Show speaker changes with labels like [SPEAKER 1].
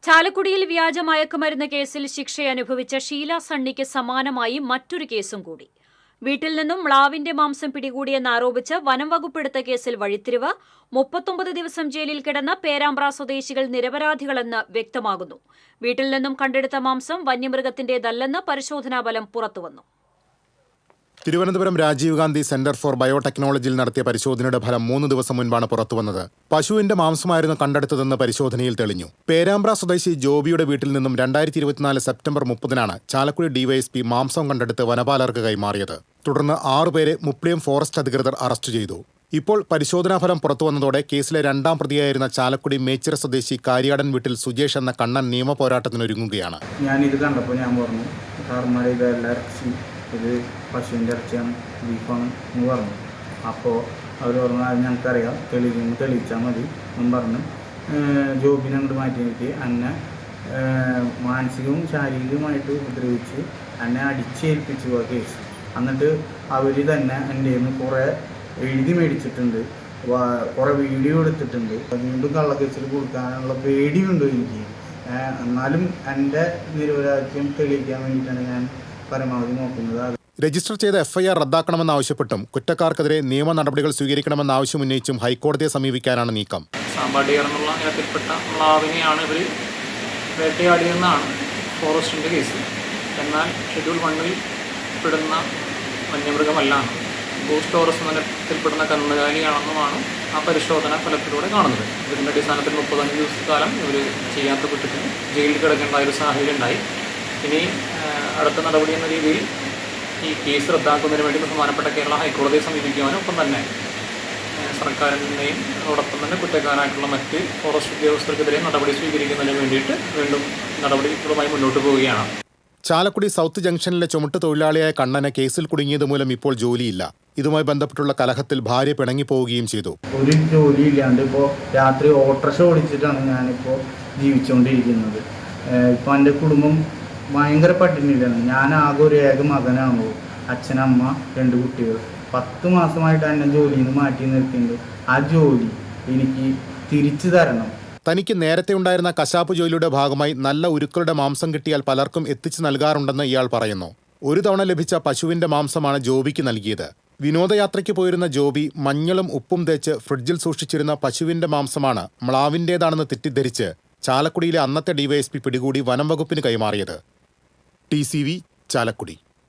[SPEAKER 1] ചാലക്കുടിയിൽ വ്യാജ മയക്കുമരുന്ന് കേസിൽ ശിക്ഷയനുഭവിച്ച ഷീല സണ്ണിക്ക് സമാനമായി മറ്റൊരു കേസും കൂടി. വീട്ടിൽ നിന്നും മ്ലാവിന്റെ മാംസം പിടികൂടിയെന്നാരോപിച്ച് വനം വകുപ്പെടുത്ത കേസിൽ വഴിത്തിരിവ്. 39 ദിവസം ജയിലിൽ കിടന്ന പേരാമ്പ്ര സ്വദേശികൾ നിരപരാധികളെന്ന് വ്യക്തമാകുന്നു. വീട്ടിൽ നിന്നും കണ്ടെടുത്ത മാംസം വന്യമൃഗത്തിന്റേതല്ലെന്ന് പരിശോധനാഫലം പുറത്തുവന്നു.
[SPEAKER 2] തിരുവനന്തപുരം രാജീവ് ഗാന്ധി സെന്റർ ഫോർ ബയോടെക്നോളജിയിൽ നടത്തിയ പരിശോധനയുടെ ഫലം 3 ദിവസം മുൻപാണ് പുറത്തുവന്നത്. പശുവിന്റെ മാംസമായിരുന്നു കണ്ടെടുത്തതെന്ന് പരിശോധനയിൽ തെളിഞ്ഞു. പേരാമ്പ്ര സ്വദേശി ജോബിയുടെ വീട്ടിൽ നിന്നും 2024 സെപ്റ്റംബർ 30-നാണ് ചാലക്കുടി ഡിവൈഎസ്പി മാംസം കണ്ടെടുത്ത് വനപാലകർക്ക് കൈമാറിയത്. തുടർന്ന് 6 പേരെ മുപ്ലിയം ഫോറസ്റ്റ് അധികൃതർ അറസ്റ്റ് ചെയ്തു. ഇപ്പോൾ പരിശോധനാഫലം പുറത്തുവന്നതോടെ കേസിലെ 2ാം പ്രതിയായിരുന്ന ചാലക്കുടി മേച്ചിറ സ്വദേശി കാര്യാടൻ വീട്ടിൽ സുജേഷ് എന്ന കണ്ണൻ നിയമപോരാട്ടത്തിനൊരുങ്ങുകയാണ്.
[SPEAKER 3] ഞാനിത് കണ്ടപ്പോൾ ഞാൻ പറഞ്ഞു, സാർമാരെ ഇത് പശുവിൻ്റെ ഇറച്ചിയാണ്, ബീഫാണ് എന്ന് പറഞ്ഞു. അപ്പോൾ അവർ പറഞ്ഞു, അത് ഞങ്ങൾക്കറിയാം, തെളിയിച്ചാൽ മതി എന്ന് പറഞ്ഞു. ജോബിനെ അങ്ങോട്ട് മാറ്റി നിർത്തി എന്നെ മാനസികവും ശാരീരികവുമായിട്ട് ഉപദ്രവിച്ച് എന്നെ അടിച്ചേൽപ്പിച്ചു ആ കേസ്. എന്നിട്ട് അവർ തന്നെ എൻ്റെ നിന്ന് കുറേ എഴുതി മേടിച്ചിട്ടുണ്ട്, കുറേ വീഡിയോ എടുത്തിട്ടുണ്ട്. വീണ്ടും കള്ളക്കേസിൽ കൊടുക്കാനുള്ള പേടിയുണ്ട് എനിക്ക്. എന്നാലും എൻ്റെ നിരപരാധിത്വം തെളിയിക്കാൻ വേണ്ടിയിട്ടാണ് ഞാൻ പരമാവധി നോക്കുന്നത്.
[SPEAKER 2] രജിസ്റ്റർ ചെയ്ത എഫ്ഐആർ റദ്ദാക്കണമെന്നാവശ്യപ്പെട്ടും കുറ്റക്കാർക്കെതിരെ നിയമ നടപടികൾ സ്വീകരിക്കണമെന്ന ആവശ്യം ഉന്നയിച്ചും ഹൈക്കോടതിയെ സമീപിക്കാനാണ് നീക്കം.
[SPEAKER 4] സാമ്പാടിയാണെന്നുള്ള ഇനത്തിൽപ്പെട്ട മ്ലാവിനെയാണ് ഇവർ വേട്ടയാടിയെന്നാണ് ഫോറസ്റ്റിൻ്റെ കേസ്. എന്നാൽ ഷെഡ്യൂൾ 1-ൽ പെടുന്ന വന്യമൃഗമല്ല, ബൂസ്റ്റ് ടോറസ് ഇനത്തിൽപ്പെടുന്ന കന്നുകാലിയാണെന്നുമാണ് ആ പരിശോധന ഫലത്തിലൂടെ കാണുന്നത്. ഇതിൻ്റെ അടിസ്ഥാനത്തിൽ 35 ദിവസക്കാലം ഇവർ ചെയ്യാത്ത കുറ്റത്തിന് ജയിലിൽ കിടക്കേണ്ട ഒരു സാഹചര്യം ഉണ്ടായി. ഇനി അടുത്ത നടപടി എന്ന രീതിയിൽ ഈ കേസ് റദ്ദാക്കുന്നതിന് വേണ്ടി ബഹുമാനപ്പെട്ട കേരള ഹൈക്കോടതിയെ സമീപിക്കുവാനും ഒപ്പം തന്നെ സർക്കാരിൻ്റെയും അതോടൊപ്പം തന്നെ കുറ്റക്കാരായിട്ടുള്ള മറ്റ് ഫോറസ്റ്റ് ഉദ്യോഗസ്ഥർക്കെതിരെ നടപടി സ്വീകരിക്കുന്നതിന് വേണ്ടിയിട്ട് വീണ്ടും നടപടികളുമായി മുന്നോട്ട് പോവുകയാണ്.
[SPEAKER 2] ചാലക്കുടി സൗത്ത് ജംഗ്ഷനിലെ ചുമട്ട് തൊഴിലാളിയായ കണ്ണന് കേസിൽ കുടുങ്ങിയത് മൂലം ഇപ്പോൾ ജോലിയില്ല. ഇതുമായി ബന്ധപ്പെട്ടുള്ള കലഹത്തിൽ ഭാര്യ പിണങ്ങിപ്പോവുകയും ചെയ്തു.
[SPEAKER 3] ഒരു ജോലിയില്ലാണ്ട് ഇപ്പോൾ രാത്രി ഓട്ടോറിക്ഷ ഓടിച്ചിട്ടാണ് ഞാനിപ്പോൾ ജീവിച്ചുകൊണ്ടിരിക്കുന്നത്. ഇപ്പോൾ എൻ്റെ കുടുംബം ഭയങ്കര പട്ടിണിയിലാണ്. ഞാൻ ആകെ ഒരു ഏക മകനാണോ, അച്ഛനമ്മ 2 കുട്ടികൾ. 10 മാസമായിട്ട് എന്നെ ജോലിയിൽ നിന്ന് മാറ്റി നിർത്തിയിട്ടുണ്ട്. ആ ജോലി എനിക്ക് തിരിച്ചു തരണം.
[SPEAKER 2] തനിക്ക് നേരത്തെ ഉണ്ടായിരുന്ന കശാപ്പ് ജോലിയുടെ ഭാഗമായി നല്ല ഉരുക്കളുടെ മാംസം കിട്ടിയാൽ പലർക്കും എത്തിച്ചു നൽകാറുണ്ടെന്ന് ഇയാൾ പറയുന്നു. ഒരു തവണ ലഭിച്ച പശുവിന്റെ മാംസമാണ് ജോബിക്ക് നൽകിയത്. വിനോദയാത്രയ്ക്ക് പോയിരുന്ന ജോബി മഞ്ഞളും ഉപ്പും തേച്ച് ഫ്രിഡ്ജിൽ സൂക്ഷിച്ചിരുന്ന പശുവിന്റെ മാംസമാണ് മ്ലാവിന്റേതാണെന്ന് തെറ്റിദ്ധരിച്ച് ചാലക്കുടിയിലെ അന്നത്തെ ഡിവൈഎസ്പി പിടികൂടി വനം വകുപ്പിന് കൈമാറിയത്. TCV ചാലക്കുടി.